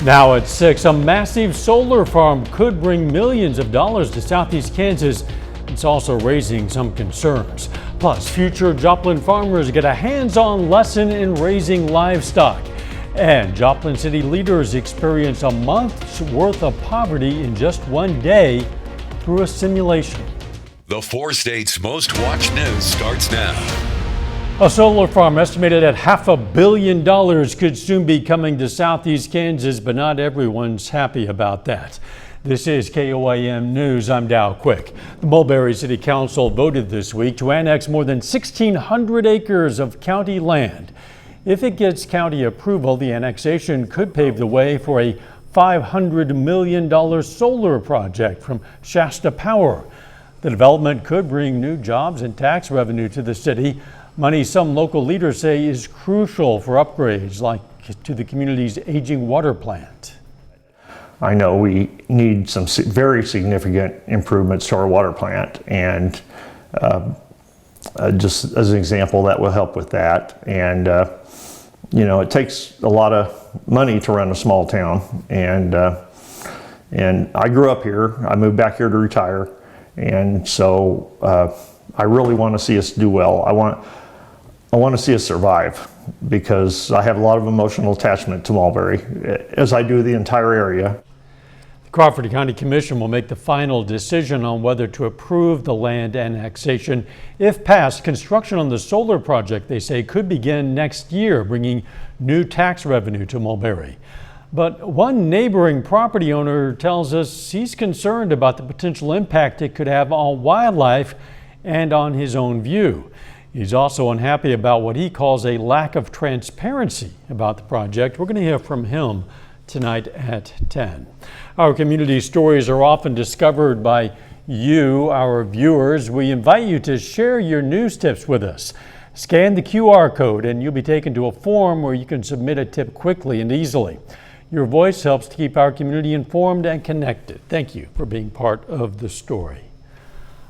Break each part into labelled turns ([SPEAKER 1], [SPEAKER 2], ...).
[SPEAKER 1] Now at 6, a massive solar farm could bring millions of dollars to southeast Kansas. It's also raising some concerns. Plus, future Joplin farmers get a hands-on lesson in raising livestock. And Joplin city leaders experience a month's worth of poverty in just one day through a simulation.
[SPEAKER 2] The 4 states' most watched news starts now.
[SPEAKER 1] A solar farm estimated at $500 million could soon be coming to southeast Kansas, but not everyone's happy about that. This is KOAM News. I'm Dow Quick. The Mulberry City Council voted this week to annex more than 1,600 acres of county land. If it gets county approval, the annexation could pave the way for a $500 million solar project from Shasta Power. The development could bring new jobs and tax revenue to the city. Money some local leaders say is crucial for upgrades like to the community's aging water plant.
[SPEAKER 3] I know we need some very significant improvements to our water plant, and just as an example, that will help with that. And you know, it takes a lot of money to run a small town, and I grew up here. I moved back here to retire, and so I really want to see us do well. I want to see us survive, because I have a lot of emotional attachment to Mulberry, as I do the entire area.
[SPEAKER 1] The Crawford County Commission will make the final decision on whether to approve the land annexation. If passed, construction on the solar project, they say, could begin next year, bringing new tax revenue to Mulberry. But one neighboring property owner tells us he's concerned about the potential impact it could have on wildlife and on his own view. He's also unhappy about what he calls a lack of transparency about the project. We're going to hear from him tonight at 10. Our community stories are often discovered by you, our viewers. We invite you to share your news tips with us. Scan the QR code and you'll be taken to a form where you can submit a tip quickly and easily. Your voice helps to keep our community informed and connected. Thank you for being part of the story.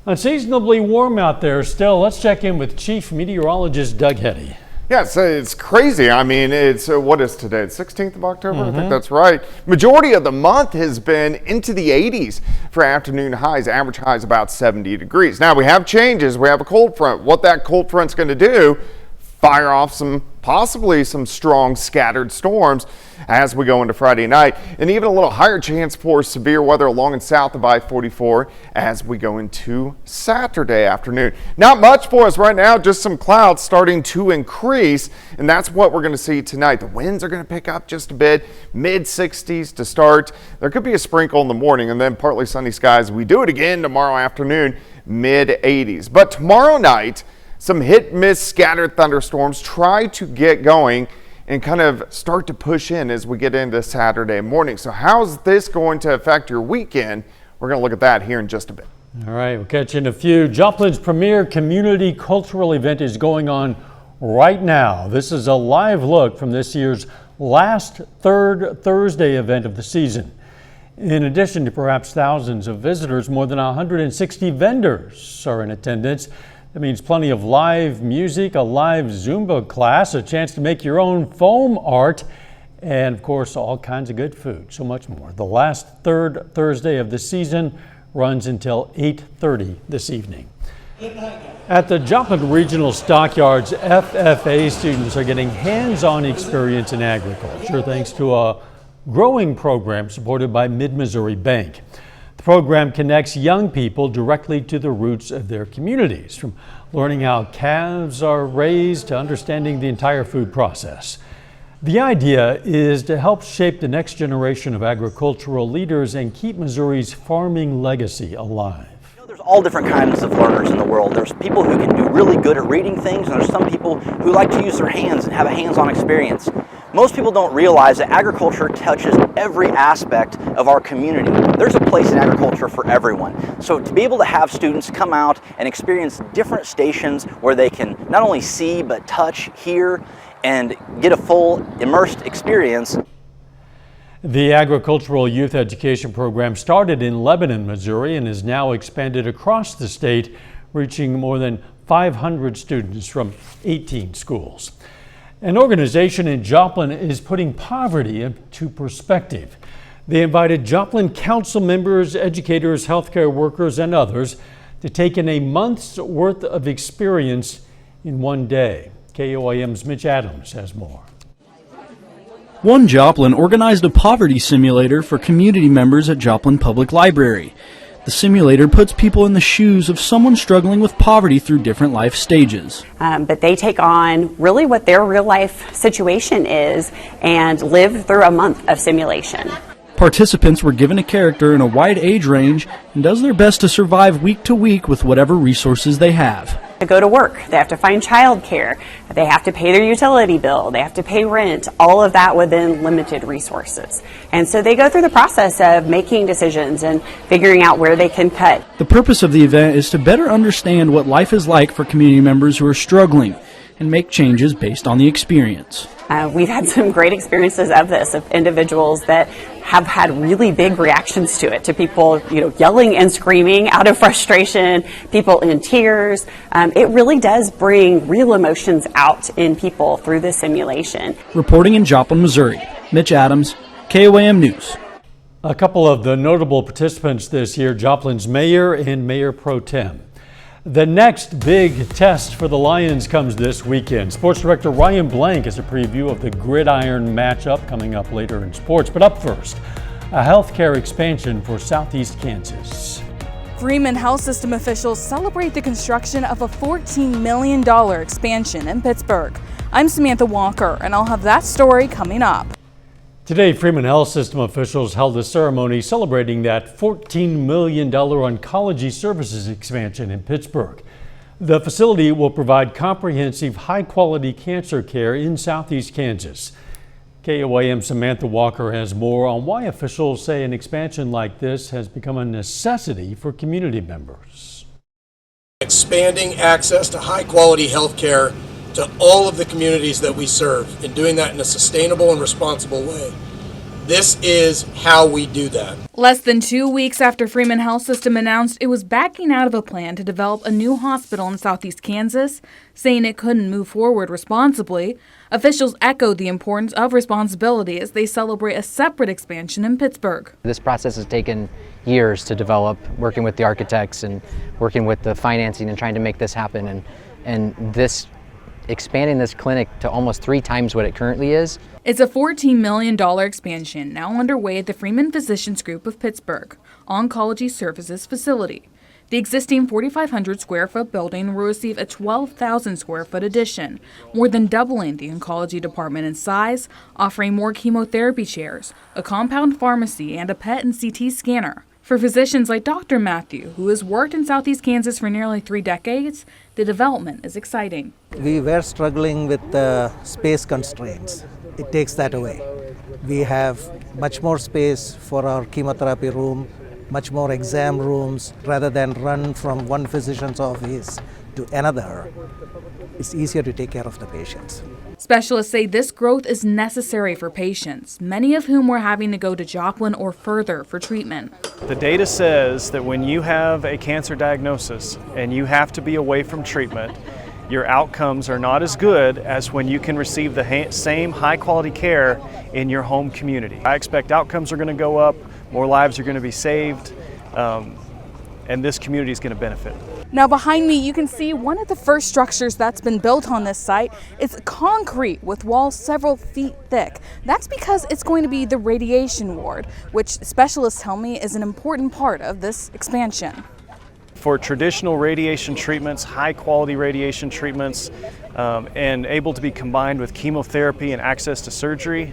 [SPEAKER 1] Unseasonably warm out there still. Let's check in with Chief Meteorologist Doug Heddy.
[SPEAKER 4] Yes, it's crazy. I mean, it's what is today? It's 16th of October. I think that's right. Majority of the month has been into the 80s for afternoon highs. Average highs about 70 degrees. Now we have changes. We have a cold front. What that cold front's going to do, fire off possibly some strong scattered storms as we go into Friday night, and even a little higher chance for severe weather along and south of I-44 as we go into Saturday afternoon. Not much for us right now, just some clouds starting to increase, and that's what we're going to see tonight. The winds are going to pick up just a bit, mid-60s to start. There could be a sprinkle in the morning and then partly sunny skies. We do it again tomorrow afternoon, mid-80s. But tomorrow night, some hit-miss scattered thunderstorms try to get going and kind of start to push in as we get into Saturday morning. So how's this going to affect your weekend? We're going to look at that here in just a bit. All
[SPEAKER 1] right, we'll catch you in a few. Joplin's premier community cultural event is going on right now. This is a live look from this year's last third Thursday event of the season. In addition to perhaps thousands of visitors, more than 160 vendors are in attendance. That means plenty of live music, a live Zumba class, a chance to make your own foam art, and of course, all kinds of good food, so much more. The last third Thursday of the season runs until 8:30 this evening. At the Joplin Regional Stockyards, FFA students are getting hands-on experience in agriculture thanks to a growing program supported by Mid-Missouri Bank. The program connects young people directly to the roots of their communities, from learning how calves are raised to understanding the entire food process. The idea is to help shape the next generation of agricultural leaders and keep Missouri's farming legacy alive.
[SPEAKER 5] There's all different kinds of learners in the world. There's people who can do really good at reading things, and there's some people who like to use their hands and have a hands-on experience. Most people don't realize that agriculture touches every aspect of our community. There's a place in agriculture for everyone. So to be able to have students come out and experience different stations where they can not only see but touch, hear, and get a full immersed experience.
[SPEAKER 1] The agricultural youth education program started in Lebanon, Missouri, and is now expanded across the state, reaching more than 500 students from 18 schools. An organization in Joplin is putting poverty into perspective. They invited Joplin council members, educators, healthcare workers, and others to take in a month's worth of experience in one day. KOIM's Mitch Adams has more.
[SPEAKER 6] One Joplin organized a poverty simulator for community members at Joplin Public Library. The simulator puts people in the shoes of someone struggling with poverty through different life stages.
[SPEAKER 7] But they take on really what their real life situation is and live through a month of simulation.
[SPEAKER 6] Participants were given a character in a wide age range and does their best to survive week to week with whatever resources they have.
[SPEAKER 7] To go to work, they have to find childcare, they have to pay their utility bill, they have to pay rent, all of that within limited resources. And so they go through the process of making decisions and figuring out where they can cut.
[SPEAKER 6] The purpose of the event is to better understand what life is like for community members who are struggling and make changes based on the experience.
[SPEAKER 7] We've had some great experiences of this, of individuals that have had really big reactions to it, to people, yelling and screaming out of frustration, people in tears. It really does bring real emotions out in people through this simulation.
[SPEAKER 6] Reporting in Joplin, Missouri, Mitch Adams, KOAM News.
[SPEAKER 1] A couple of the notable participants this year, Joplin's mayor and mayor pro tem. The next big test for the Lions comes this weekend. Sports director Ryan Blank has a preview of the gridiron matchup coming up later in sports. But up first, a healthcare expansion for Southeast Kansas.
[SPEAKER 8] Freeman Health System officials celebrate the construction of a $14 million expansion in Pittsburgh. I'm Samantha Walker, and I'll have that story coming up.
[SPEAKER 1] Today, Freeman Health System officials held a ceremony celebrating that $14 million oncology services expansion in Pittsburgh. The facility will provide comprehensive, high-quality cancer care in Southeast Kansas. KOAM Samantha Walker has more on why officials say an expansion like this has become a necessity for community members.
[SPEAKER 9] Expanding access to high-quality health care to all of the communities that we serve, and doing that in a sustainable and responsible way. This is how we do that.
[SPEAKER 8] Less than 2 weeks after Freeman Health System announced it was backing out of a plan to develop a new hospital in Southeast Kansas, saying it couldn't move forward responsibly, officials echoed the importance of responsibility as they celebrate a separate expansion in Pittsburgh.
[SPEAKER 10] This process has taken years to develop, working with the architects and working with the financing and trying to make this happen. And this expanding this clinic to almost 3 times what it currently is.
[SPEAKER 8] It's a $14 million expansion now underway at the Freeman Physicians Group of Pittsburgh Oncology Services Facility. The existing 4,500 square foot building will receive a 12,000 square foot addition, more than doubling the oncology department in size, offering more chemotherapy chairs, a compound pharmacy, and a PET and CT scanner. For physicians like Dr. Matthew, who has worked in Southeast Kansas for nearly 3 decades, the development is exciting.
[SPEAKER 11] We were struggling with the space constraints. It takes that away. We have much more space for our chemotherapy room, much more exam rooms. Rather than run from one physician's office to another, it's easier to take care of the patients.
[SPEAKER 8] Specialists say this growth is necessary for patients, many of whom were having to go to Joplin or further for treatment.
[SPEAKER 12] The data says that when you have a cancer diagnosis and you have to be away from treatment, your outcomes are not as good as when you can receive the same high quality care in your home community. I expect outcomes are going to go up, more lives are going to be saved, and this community is going to benefit.
[SPEAKER 8] Now behind me you can see one of the first structures that's been built on this site. It's concrete with walls several feet thick. That's because it's going to be the radiation ward, which specialists tell me is an important part of this expansion.
[SPEAKER 12] For traditional radiation treatments, high quality radiation treatments, and able to be combined with chemotherapy and access to surgery,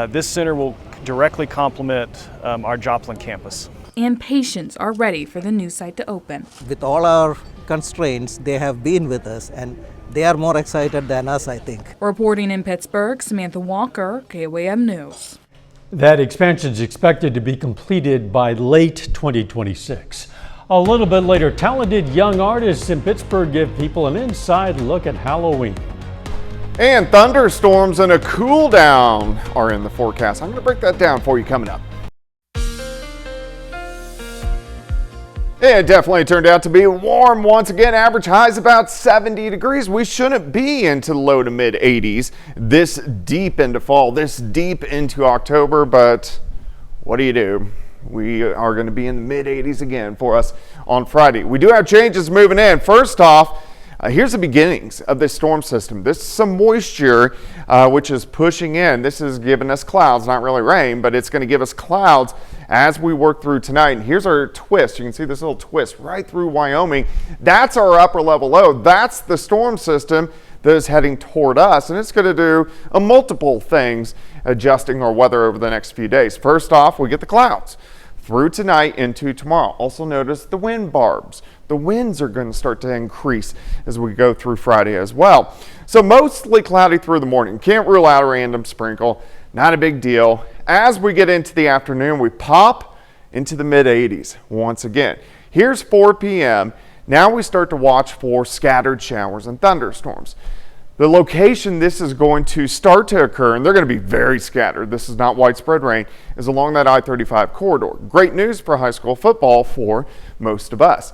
[SPEAKER 12] this center will directly complement our Joplin campus.
[SPEAKER 8] And patients are ready for the new site to open.
[SPEAKER 11] With all our constraints, they have been with us and they are more excited than us, I think.
[SPEAKER 8] Reporting in Pittsburgh, Samantha Walker, KOAM News.
[SPEAKER 1] That expansion is expected to be completed by late 2026. A little bit later, talented young artists in Pittsburgh give people an inside look at Halloween.
[SPEAKER 4] And thunderstorms and a cool down are in the forecast. I'm going to break that down for you coming up. It definitely turned out to be warm once again. Average highs about 70 degrees. We shouldn't be into the low to mid 80s this deep into fall, this deep into October, but what do? We are going to be in the mid 80s again for us on Friday. We do have changes moving in. First off, here's the beginnings of this storm system. This is some moisture which is pushing in. This is giving us clouds, not really rain, but it's going to give us clouds as we work through tonight. And here's our twist. You can see this little twist right through Wyoming. That's our upper level low. That's the storm system that is heading toward us, and it's going to do multiple things adjusting our weather over the next few days. First off, we get the clouds through tonight into tomorrow. Also notice the wind barbs. The winds are going to start to increase as we go through Friday as well. So mostly cloudy through the morning. Can't rule out a random sprinkle. Not a big deal. As we get into the afternoon, we pop into the mid 80s once again. Here's 4 p.m. Now we start to watch for scattered showers and thunderstorms. The location this is going to start to occur, and they're going to be very scattered, this is not widespread rain, is along that I-35 corridor. Great news for high school football for most of us.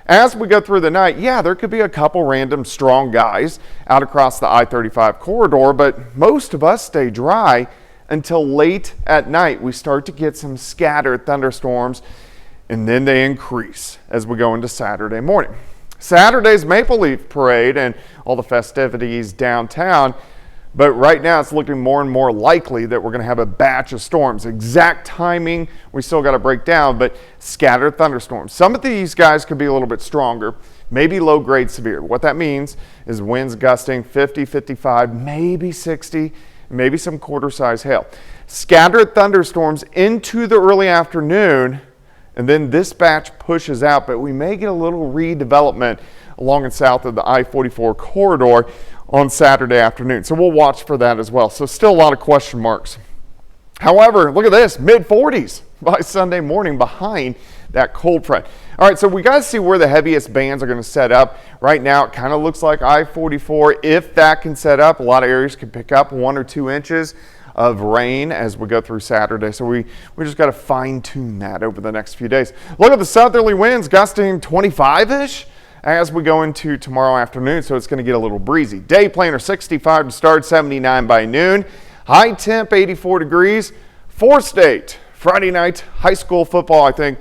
[SPEAKER 4] As we go through the night, yeah, there could be a couple random strong guys out across the I-35 corridor, but most of us stay dry until late at night. We start to get some scattered thunderstorms, and then they increase as we go into Saturday morning. Saturday's Maple Leaf Parade and all the festivities downtown, but right now it's looking more and more likely that we're going to have a batch of storms. Exact timing we still got to break down, but scattered thunderstorms. Some of these guys could be a little bit stronger, maybe low grade severe. What that means is winds gusting 50, 55, maybe 60, maybe some quarter size hail. Scattered thunderstorms into the early afternoon, and then this batch pushes out, but we may get a little redevelopment along and south of the I-44 corridor on Saturday afternoon. So we'll watch for that as well. So still a lot of question marks. However, look at this, mid 40s by Sunday morning behind that cold front. All right, so we got to see where the heaviest bands are going to set up. Right now, it kind of looks like I-44. If that can set up, a lot of areas can pick up 1 or 2 inches of rain as we go through Saturday. So we just got to fine tune that over the next few days. Look at the southerly winds gusting 25-ish as we go into tomorrow afternoon. So it's going to get a little breezy. Day planner 65 to start, 79 by noon. High temp 84 degrees. 4-state Friday night high school football. I think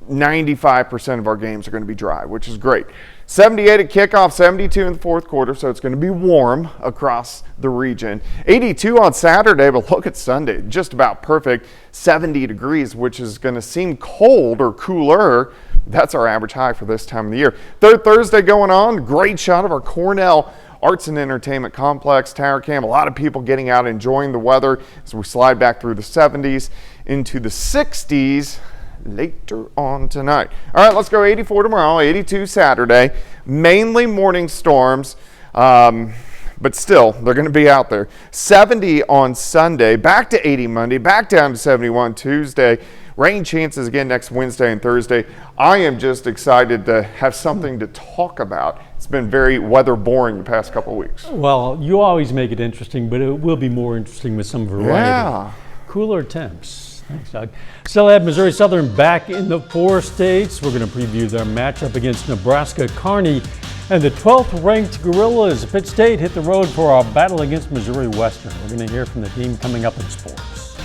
[SPEAKER 4] 95% of our games are going to be dry, which is great. 78 at kickoff, 72 in the fourth quarter, so it's going to be warm across the region. 82 on Saturday, but look at Sunday, just about perfect. 70 degrees, which is going to seem cold or cooler. That's our average high for this time of the year. Third Thursday going on, great shot of our Cornell Arts and Entertainment Complex Tower Cam. A lot of people getting out enjoying the weather as we slide back through the 70s into the 60s. Later on tonight. All right, let's go 84 tomorrow, 82 Saturday. Mainly morning storms, but still, they're going to be out there. 70 on Sunday, back to 80 Monday, back down to 71 Tuesday. Rain chances again next Wednesday and Thursday. I am just excited to have something to talk about. It's been very weather boring the past couple of weeks.
[SPEAKER 1] Well, you always make it interesting, but it will be more interesting with some variety.
[SPEAKER 4] Yeah.
[SPEAKER 1] Cooler temps. Thanks, Doug. Still have Missouri Southern back in the 4 states. We're going to preview their matchup against Nebraska Kearney and the 12th ranked Gorillas. Pitt State hit the road for our battle against Missouri Western. We're going to hear from the team coming up in sports.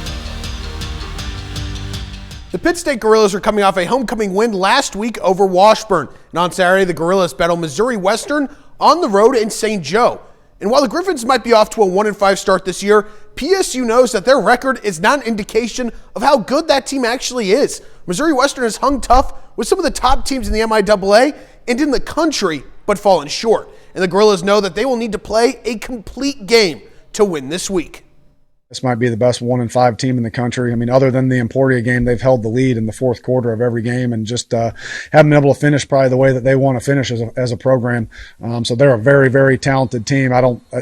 [SPEAKER 13] The Pitt State Gorillas are coming off a homecoming win last week over Washburn. And on Saturday, the Gorillas battle Missouri Western on the road in St. Joe. And while the Griffins might be off to a 1-5 start this year, PSU knows that their record is not an indication of how good that team actually is. Missouri Western has hung tough with some of the top teams in the MIAA and in the country, but fallen short. And the Gorillas know that they will need to play a complete game to win this week.
[SPEAKER 14] This might be the best 1-5 team in the country. I mean, other than the Emporia game, they've held the lead in the fourth quarter of every game and just haven't been able to finish probably the way that they want to finish as a program. So they're a very, very talented team.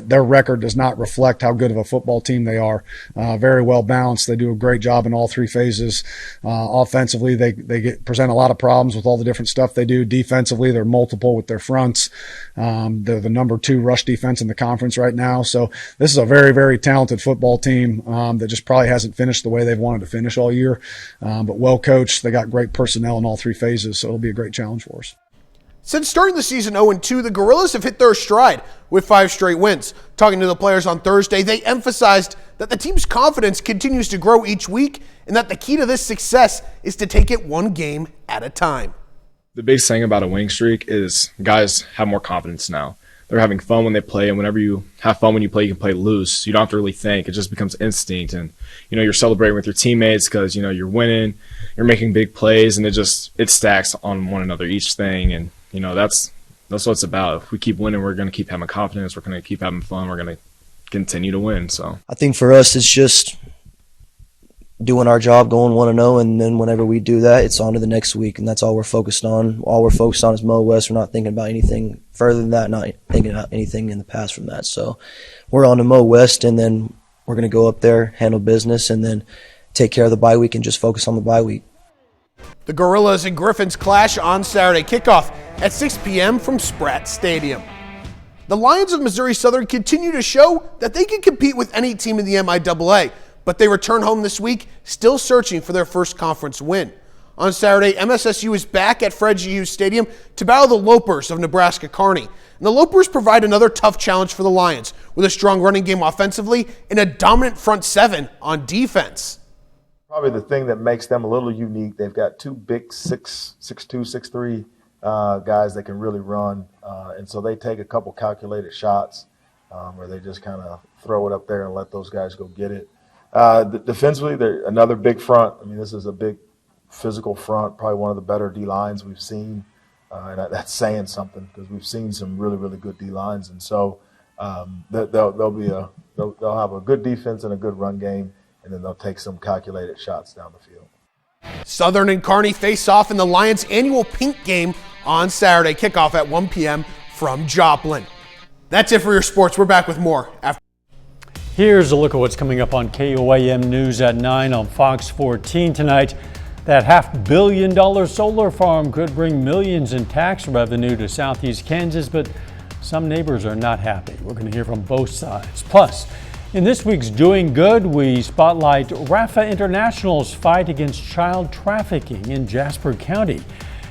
[SPEAKER 14] Their record does not reflect how good of a football team they are. Very well balanced. They do a great job in all 3 phases. Offensively, they present a lot of problems with all the different stuff they do. Defensively, they're multiple with their fronts. They're the number 2 rush defense in the conference right now. So this is a very, very talented football team. team that just probably hasn't finished the way they've wanted to finish all year, but well coached. They got great personnel in all three phases, so it'll be a great challenge for us.
[SPEAKER 13] Since starting the season 0-2, the Gorillas have hit their stride with 5 straight wins. Talking to the players on Thursday, they emphasized that the team's confidence continues to grow each week and that the key to this success is to take it one game at a time.
[SPEAKER 15] The biggest thing about a winning streak is guys have more confidence now. They're having fun when they play, and whenever you have fun when you play, you can play loose. You don't have to really think. It just becomes instinct, and you're celebrating with your teammates because you're winning, you're making big plays, and it stacks on one another each thing, and that's what it's about. If we keep winning, we're going to keep having confidence. We're going to keep having fun. We're going to continue to win. So
[SPEAKER 16] I think for us, it's just doing our job, going 1-0, and then whenever we do that, it's on to the next week, and that's all we're focused on. All we're focused on is Mo West. We're not thinking about anything further than that, not thinking about anything in the past from that. So we're on to Mo West, and then we're going to go up there, handle business, and then take care of the bye week and just focus on the bye week.
[SPEAKER 13] The Gorillas and Griffins clash on Saturday. Kickoff at 6 p.m. from Spratt Stadium. The Lions of Missouri Southern continue to show that they can compete with any team in the MIAA, but they return home this week still searching for their first conference win. On Saturday, MSSU is back at Fred G. Hughes Stadium to battle the Lopers of Nebraska Kearney. And the Lopers provide another tough challenge for the Lions with a strong running game offensively and a dominant front seven on defense.
[SPEAKER 17] Probably the thing that makes them a little unique, they've got 2 big 6'2", 6'3" guys that can really run. And so they take a couple calculated shots where they just kind of throw it up there and let those guys go get it. Defensively, they're another big front. I mean, this is a big physical front, probably one of the better D-lines we've seen. And that's saying something because we've seen some really, really good D-lines. And so they'll have a good defense and a good run game, and then they'll take some calculated shots down the field.
[SPEAKER 13] Southern and Kearney face off in the Lions' annual Pink Game on Saturday. Kickoff at 1 p.m. from Joplin. That's it for your sports. We're back with more after.
[SPEAKER 1] Here's a look at what's coming up on KOAM News at 9 on Fox 14 tonight. That $500 million solar farm could bring millions in tax revenue to southeast Kansas, but some neighbors are not happy. We're going to hear from both sides. Plus, in this week's Doing Good, we spotlight Rafa International's fight against child trafficking in Jasper County.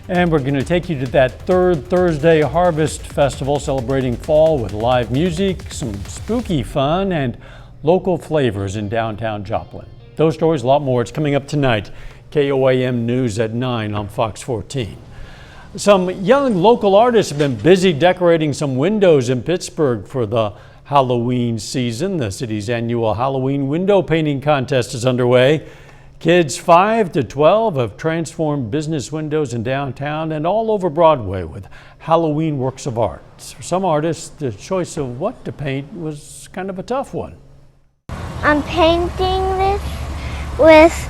[SPEAKER 1] And we're going to take you to that third Thursday Harvest Festival celebrating fall with live music, some spooky fun, and local flavors in downtown Joplin. Those stories, a lot more. It's coming up tonight. KOAM News at 9 on Fox 14. Some young local artists have been busy decorating some windows in Pittsburgh for the Halloween season. The city's annual Halloween window painting contest is underway. Kids 5 to 12 have transformed business windows in downtown and all over Broadway with Halloween works of art. For some artists, the choice of what to paint was kind of a tough one.
[SPEAKER 18] I'm painting this with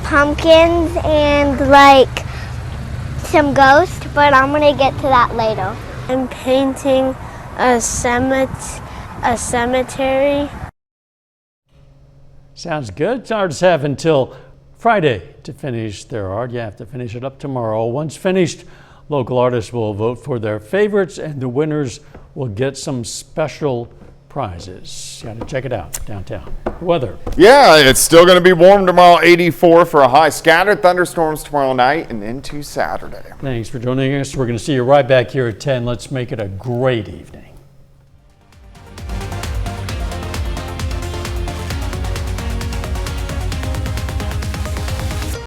[SPEAKER 18] pumpkins and like some ghosts, but I'm gonna get to that later. I'm painting a cemetery.
[SPEAKER 1] Sounds good. Artists have until Friday to finish their art. You have to finish it up tomorrow. Once finished, local artists will vote for their favorites and the winners will get some special prizes. You got to check it out downtown. Weather.
[SPEAKER 4] Yeah, it's still going to be warm tomorrow, 84 for a high. Scattered thunderstorms tomorrow night and into Saturday.
[SPEAKER 1] Thanks for joining us. We're going to see you right back here at 10. Let's make it a great evening.